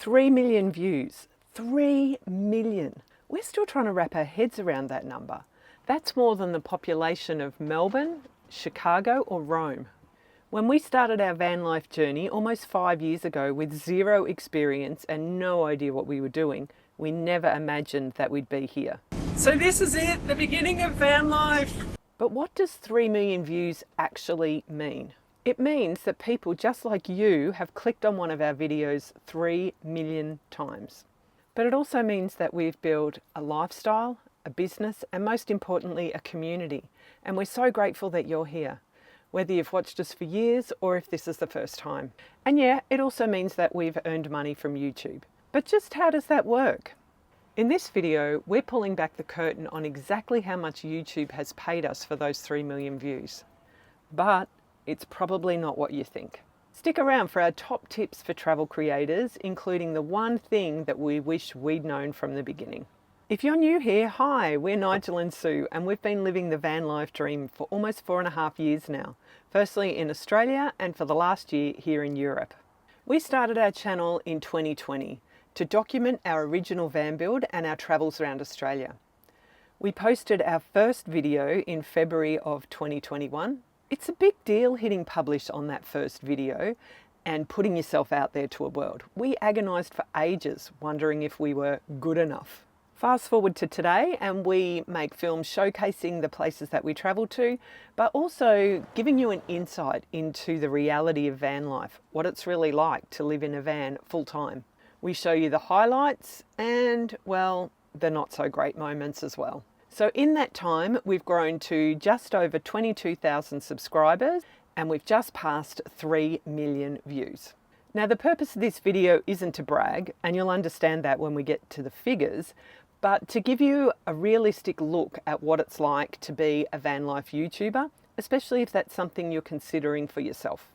3 million views. 3 million. We're still trying to wrap our heads around that number. That's more than the population of Melbourne, Chicago or Rome. When we started our van life journey almost 5 years ago with zero experience and no idea what we were doing, we never imagined that we'd be here. So this is it, the beginning of van life. But what does 3 million views actually mean? It means that people just like you have clicked on one of our videos 3 million times. But it also means that we've built a lifestyle, a business, and most importantly, a community. And we're so grateful that you're here, whether you've watched us for years or if this is the first time. And yeah, it also means that we've earned money from YouTube. But just how does that work? In this video, we're pulling back the curtain on exactly how much YouTube has paid us for those 3 million views. But it's probably not what you think. Stick around for our top tips for travel creators, including the one thing that we wish we'd known from the beginning. If you're new here, hi, we're Nigel and Sue, and we've been living the van life dream for almost 4.5 years now. Firstly in Australia and for the last year here in Europe. We started our channel in 2020 to document our original van build and our travels around Australia. We posted our first video in February of 2021. It's a big deal hitting publish on that first video and putting yourself out there to a world. We agonised for ages wondering if we were good enough. Fast forward to today and we make films showcasing the places that we travel to, but also giving you an insight into the reality of van life, what it's really like to live in a van full time. We show you the highlights and, well, the not so great moments as well. So in that time, we've grown to just over 22,000 subscribers and we've just passed 3 million views. Now the purpose of this video isn't to brag, and you'll understand that when we get to the figures, but to give you a realistic look at what it's like to be a van life YouTuber, especially if that's something you're considering for yourself.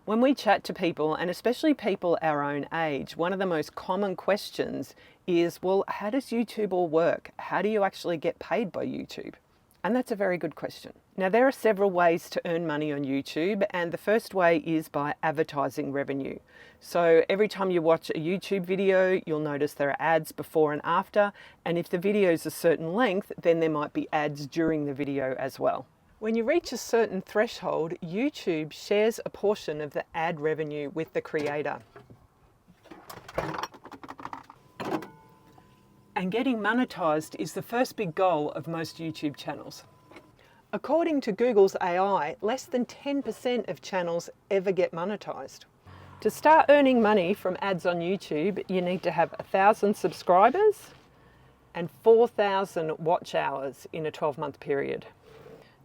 When we chat to people, and especially people our own age, one of the most common questions is, well, how does YouTube all work? How do you actually get paid by YouTube? And that's a very good question. Now, there are several ways to earn money on YouTube, and the first way is by advertising revenue. So every time you watch a YouTube video, you'll notice there are ads before and after, and if the video is a certain length, then there might be ads during the video as well. When you reach a certain threshold, YouTube shares a portion of the ad revenue with the creator. And getting monetized is the first big goal of most YouTube channels. According to Google's AI, less than 10% of channels ever get monetized. To start earning money from ads on YouTube, you need to have 1,000 subscribers and 4,000 watch hours in a 12-month period.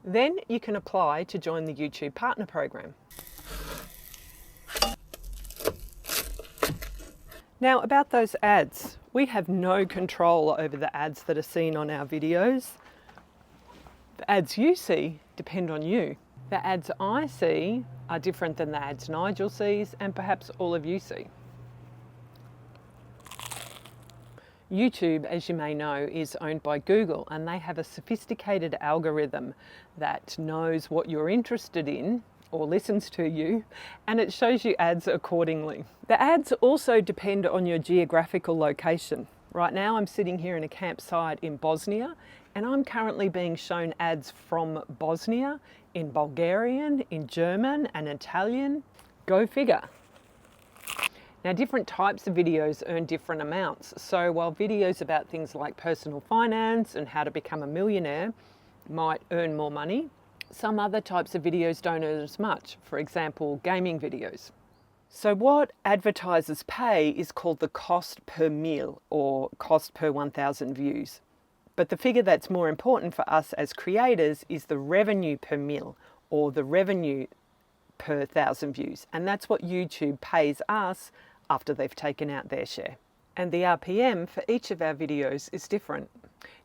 Then you can apply to join the YouTube Partner Program. Now about those ads, we have no control over the ads that are seen on our videos. The ads you see depend on you. The ads I see are different than the ads Nigel sees and perhaps all of you see. YouTube, as you may know, is owned by Google, and they have a sophisticated algorithm that knows what you're interested in or listens to you, and it shows you ads accordingly. The ads also depend on your geographical location. Right now I'm sitting here in a campsite in Bosnia, and I'm currently being shown ads from Bosnia in Bulgarian, in German and Italian. Go figure. Now, different types of videos earn different amounts. So while videos about things like personal finance and how to become a millionaire might earn more money, some other types of videos don't earn as much. For example, gaming videos. So what advertisers pay is called the cost per mille, or cost per 1,000 views. But the figure that's more important for us as creators is the revenue per mille, or the revenue per 1,000 views. And that's what YouTube pays us after they've taken out their share. And the RPM for each of our videos is different.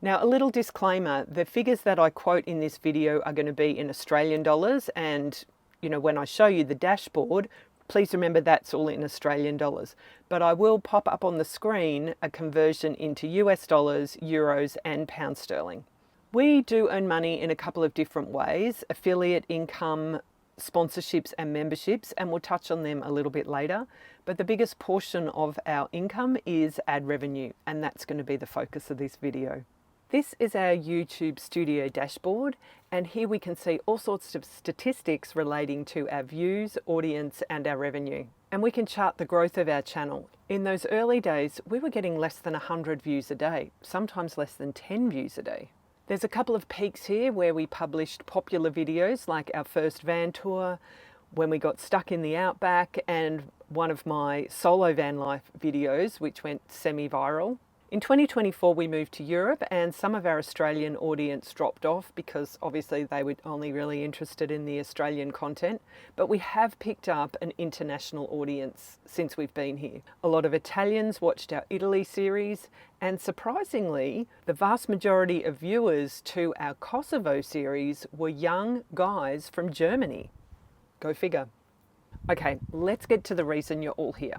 Now, a little disclaimer, the figures that I quote in this video are going to be in Australian dollars, and when I show you the dashboard, please remember that's all in Australian dollars. But I will pop up on the screen a conversion into US dollars, euros and pound sterling. We do earn money in a couple of different ways: affiliate income, sponsorships and memberships, and we'll touch on them a little bit later. But the biggest portion of our income is ad revenue, and that's going to be the focus of this video. This is our YouTube studio dashboard, and here we can see all sorts of statistics relating to our views, audience, and our revenue. And we can chart the growth of our channel. In those early days, we were getting less than 100 views a day, sometimes less than 10 views a day. There's a couple of peaks here where we published popular videos like our first van tour, when we got stuck in the outback, and one of my solo van life videos which went semi-viral. In 2024 we moved to Europe, and some of our Australian audience dropped off because obviously they were only really interested in the Australian content, but we have picked up an international audience since we've been here. A lot of Italians watched our Italy series, and surprisingly the vast majority of viewers to our Kosovo series were young guys from Germany. Go figure. Okay, let's get to the reason you're all here.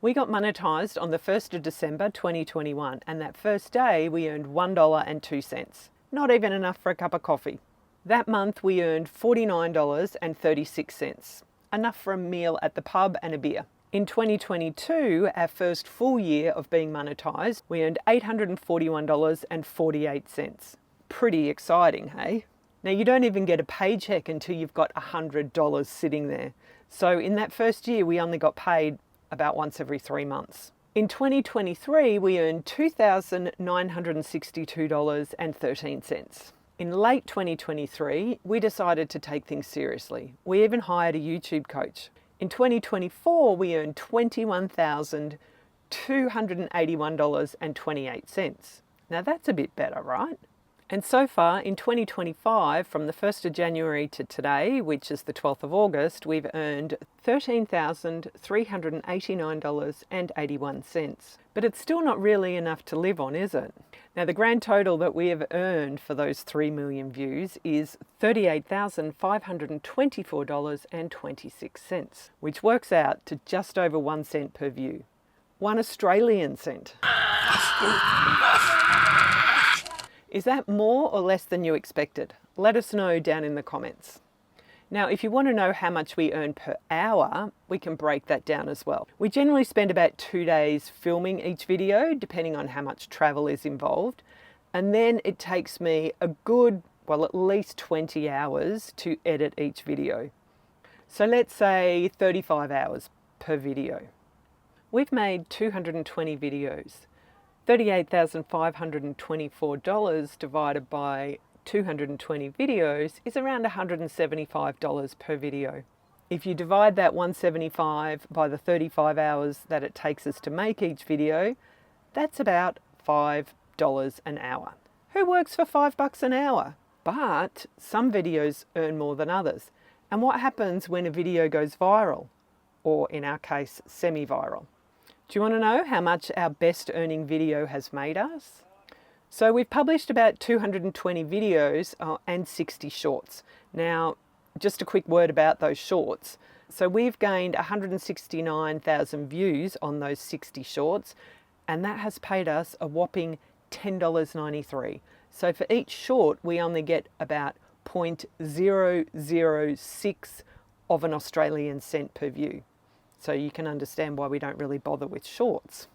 We got monetized on the 1st of December 2021, and that first day we earned $1.02. Not even enough for a cup of coffee. That month we earned $49.36, enough for a meal at the pub and a beer. In 2022, our first full year of being monetized, we earned $841.48. Pretty exciting, hey? Now you don't even get a paycheck until you've got $100 sitting there. So in that first year we only got paid about once every 3 months. In 2023, we earned $2,962.13. In late 2023, we decided to take things seriously. We even hired a YouTube coach. In 2024, we earned $21,281.28. Now that's a bit better, right? And so far in 2025, from the 1st of January to today, which is the 12th of August, we've earned $13,389.81. But it's still not really enough to live on, is it? Now the grand total that we have earned for those 3 million views is $38,524.26, which works out to just over 1 cent per view. 1 Australian cent. Is that more or less than you expected? Let us know down in the comments. Now, if you want to know how much we earn per hour, we can break that down as well. We generally spend about 2 days filming each video, depending on how much travel is involved. And then it takes me a good, well, at least 20 hours to edit each video. So let's say 35 hours per video. We've made 220 videos. $38,524 divided by 220 videos is around $175 per video. If you divide that $175 by the 35 hours that it takes us to make each video, that's about $5 an hour. Who works for $5 an hour? But some videos earn more than others. And what happens when a video goes viral? Or in our case, semi-viral? Do you want to know how much our best earning video has made us? So we've published about 220 videos and 60 shorts. Now, just a quick word about those shorts. So we've gained 169,000 views on those 60 shorts, and that has paid us a whopping $10.93. So for each short, we only get about 0.006 of an Australian cent per view. So you can understand why we don't really bother with shorts.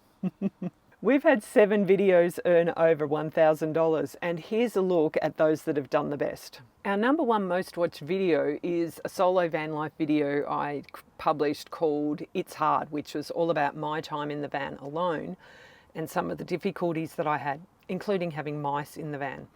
We've had 7 videos earn over $1,000, and here's a look at those that have done the best. Our number 1 most watched video is a solo van life video I published called It's Hard, which was all about my time in the van alone and some of the difficulties that I had, including having mice in the van.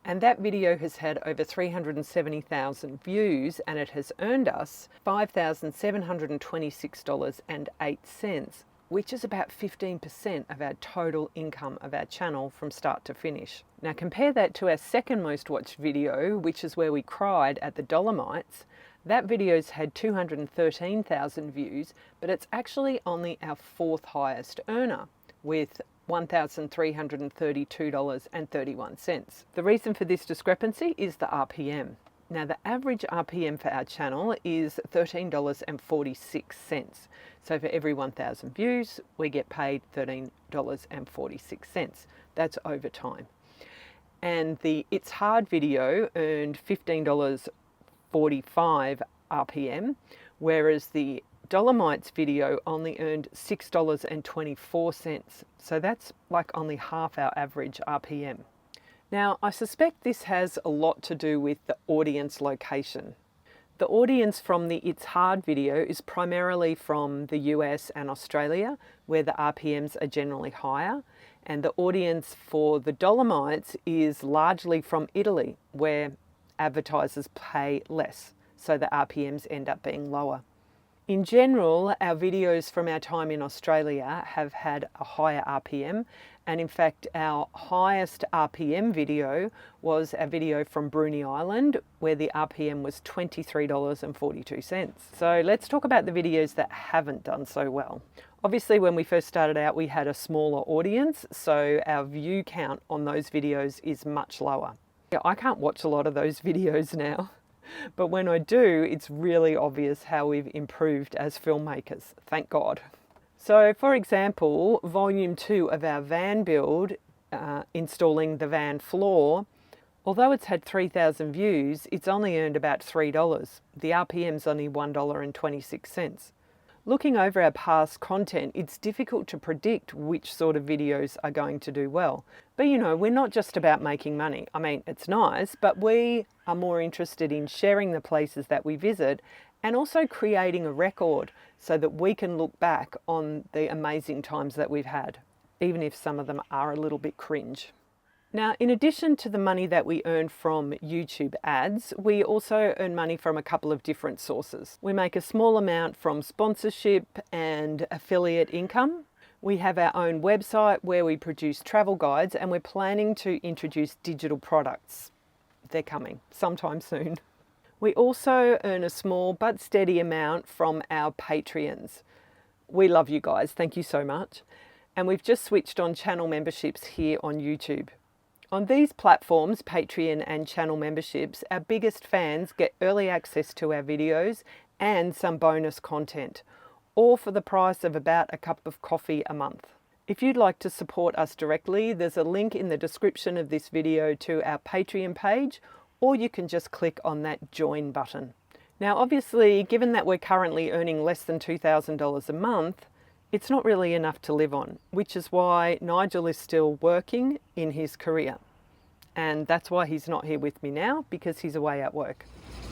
And that video has had over 370,000 views, and it has earned us $5,726.08, which is about 15% of our total income of our channel from start to finish. Now compare that to our second most watched video, which is where we cried at the Dolomites. That video's had 213,000 views, but it's actually only our 4th highest earner, with $1,332.31. The reason for this discrepancy is the RPM. Now the average RPM for our channel is $13.46. So for every 1,000 views, we get paid $13.46. That's over time. And the It's Hard video earned $15 45 RPM, whereas the Dolomites video only earned $6.24. So that's like only half our average RPM. Now, I suspect this has a lot to do with the audience location. The audience from the It's Hard video is primarily from the US and Australia, where the RPMs are generally higher, and the audience for the Dolomites is largely from Italy, where advertisers pay less, so the RPMs end up being lower. In general, our videos from our time in Australia have had a higher RPM, and in fact our highest RPM video was a video from Bruny Island, where the RPM was $23.42. So let's talk about the videos that haven't done so well. Obviously, when we first started out, we had a smaller audience, so our view count on those videos is much lower. I can't watch a lot of those videos now. But when I do, it's really obvious how we've improved as filmmakers, thank God. So for example, volume 2 of our van build, installing the van floor, although it's had 3,000 views, it's only earned about $3. The RPM's only $1.26. Looking over our past content, it's difficult to predict which sort of videos are going to do well. But you know, we're not just about making money. I mean, it's nice, but we are more interested in sharing the places that we visit and also creating a record so that we can look back on the amazing times that we've had, even if some of them are a little bit cringe. Now, in addition to the money that we earn from YouTube ads, we also earn money from a couple of different sources. We make a small amount from sponsorship and affiliate income. We have our own website where we produce travel guides, and we're planning to introduce digital products. They're coming sometime soon. We also earn a small but steady amount from our Patreons. We love you guys, thank you so much. And we've just switched on channel memberships here on YouTube. On these platforms, Patreon and channel memberships, our biggest fans get early access to our videos and some bonus content, all for the price of about a cup of coffee a month. If you'd like to support us directly, there's a link in the description of this video to our Patreon page, or you can just click on that join button. Now obviously, given that we're currently earning less than $2,000 a month, it's not really enough to live on, which is why Nigel is still working in his career. And that's why he's not here with me now, because he's away at work.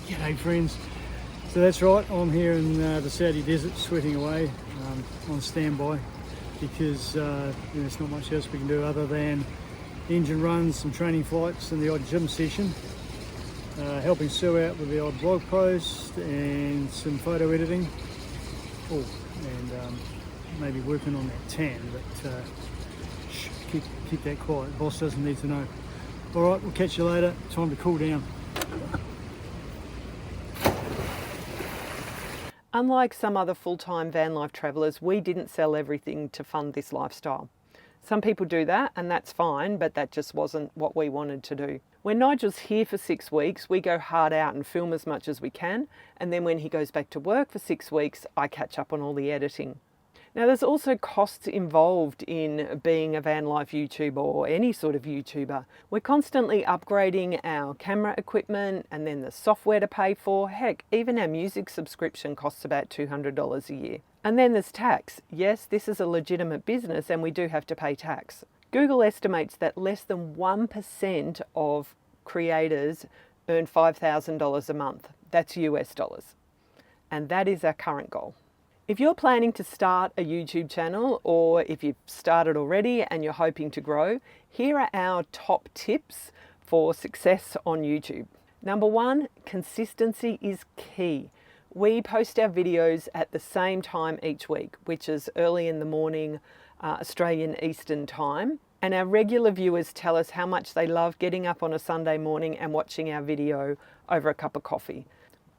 G'day friends. So that's right, I'm here in the Saudi desert sweating away on standby because there's not much else we can do other than engine runs, some training flights and the odd gym session. Helping Sue out with the odd blog post and some photo editing. Oh, and maybe working on that tan, but keep that quiet. The boss doesn't need to know. All right, we'll catch you later. Time to cool down. Unlike some other full-time van life travellers, we didn't sell everything to fund this lifestyle. Some people do that, and that's fine, but that just wasn't what we wanted to do. When Nigel's here for 6 weeks, we go hard out and film as much as we can, and then when he goes back to work for 6 weeks, I catch up on all the editing. Now there's also costs involved in being a van life YouTuber or any sort of YouTuber. We're constantly upgrading our camera equipment and then the software to pay for. Heck, even our music subscription costs about $200 a year. And then there's tax. Yes, this is a legitimate business and we do have to pay tax. Google estimates that less than 1% of creators earn $5,000 a month. That's US dollars. And that is our current goal. If you're planning to start a YouTube channel, or if you've started already and you're hoping to grow, here are our top tips for success on YouTube. Number 1, consistency is key. We post our videos at the same time each week, which is early in the morning, Australian Eastern Time. And our regular viewers tell us how much they love getting up on a Sunday morning and watching our video over a cup of coffee.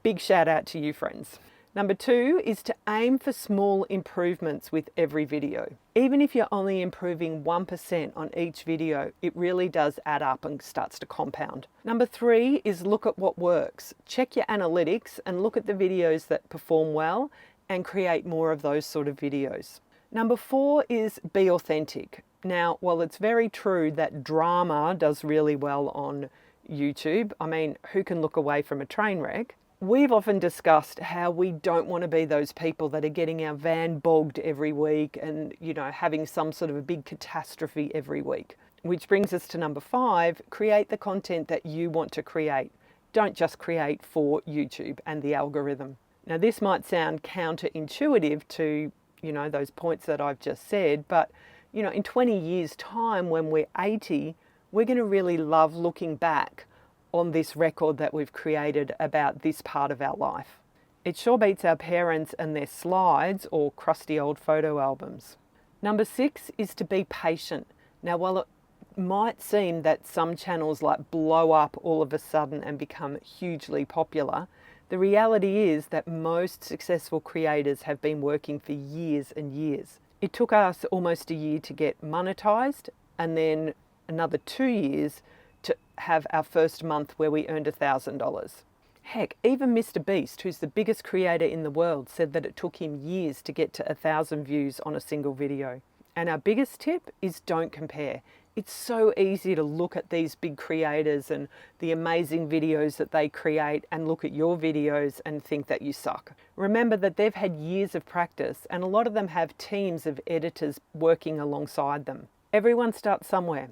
Big shout out to you, friends. Number 2 is to aim for small improvements with every video. Even if you're only improving 1% on each video, it really does add up and starts to compound. Number 3 is look at what works. Check your analytics and look at the videos that perform well and create more of those sort of videos. Number 4 is be authentic. Now, while it's very true that drama does really well on YouTube, I mean, who can look away from a train wreck? We've often discussed how we don't want to be those people that are getting our van bogged every week and, you know, having some sort of a big catastrophe every week. Which brings us to number 5, create the content that you want to create. Don't just create for YouTube and the algorithm. Now, this might sound counterintuitive to, you know, those points that I've just said, but, you know, in 20 years' time, when we're 80, we're going to really love looking back on this record that we've created about this part of our life. It sure beats our parents and their slides or crusty old photo albums. Number 6 is to be patient. Now, while it might seem that some channels like blow up all of a sudden and become hugely popular, the reality is that most successful creators have been working for years and years. It took us almost a year to get monetized, and then another 2 years to have our first month where we earned $1,000. Heck, even Mr. Beast, who's the biggest creator in the world, said that it took him years to get to 1,000 views on a single video. And our biggest tip is don't compare. It's so easy to look at these big creators and the amazing videos that they create and look at your videos and think that you suck. Remember that they've had years of practice, and a lot of them have teams of editors working alongside them. Everyone starts somewhere,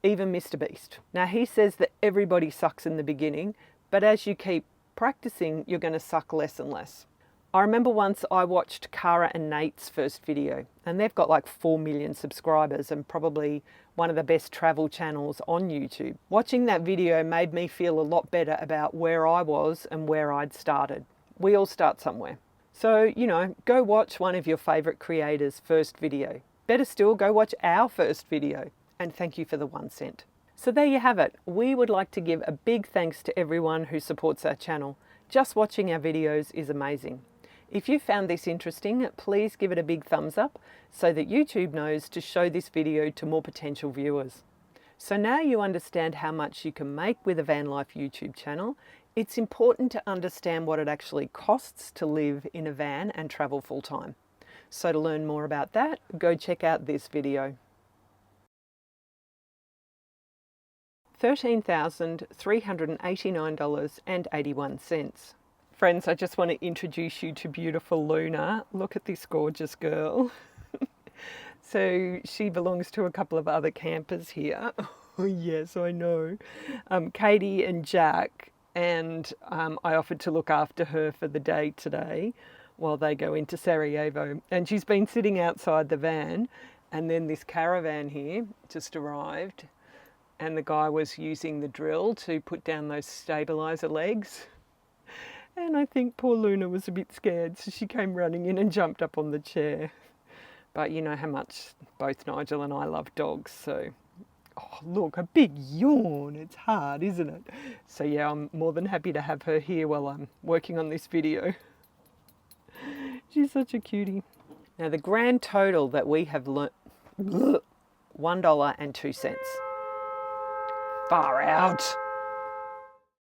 even Mr. Beast. Now, he says that everybody sucks in the beginning, but as you keep practicing, you're going to suck less and less. I remember once I watched Cara and Nate's first video, and they've got like 4 million subscribers and probably one of the best travel channels on YouTube. Watching that video made me feel a lot better about where I was and where I'd started. We all start somewhere. So, you know, go watch one of your favorite creators' first video. Better still, go watch our first video. And thank you for the 1 cent. So there you have it. We would like to give a big thanks to everyone who supports our channel. Just watching our videos is amazing. If you found this interesting, please give it a big thumbs up so that YouTube knows to show this video to more potential viewers. So now you understand how much you can make with a van life YouTube channel, it's important to understand what it actually costs to live in a van and travel full time. So to learn more about that, go check out this video. $13,389.81. Friends, I just want to introduce you to beautiful Luna. Look at this gorgeous girl. So she belongs to a couple of other campers here. Oh yes, I know. Katie and Jack, and I offered to look after her for the day today while they go into Sarajevo. And she's been sitting outside the van, and then this caravan here just arrived, and the guy was using the drill to put down those stabilizer legs. And I think poor Luna was a bit scared, so she came running in and jumped up on the chair. But you know how much both Nigel and I love dogs, so... Oh, look, a big yawn. It's hard, isn't it? So yeah, I'm more than happy to have her here while I'm working on this video. She's such a cutie. Now the grand total that we have learnt... $1.02. Far out.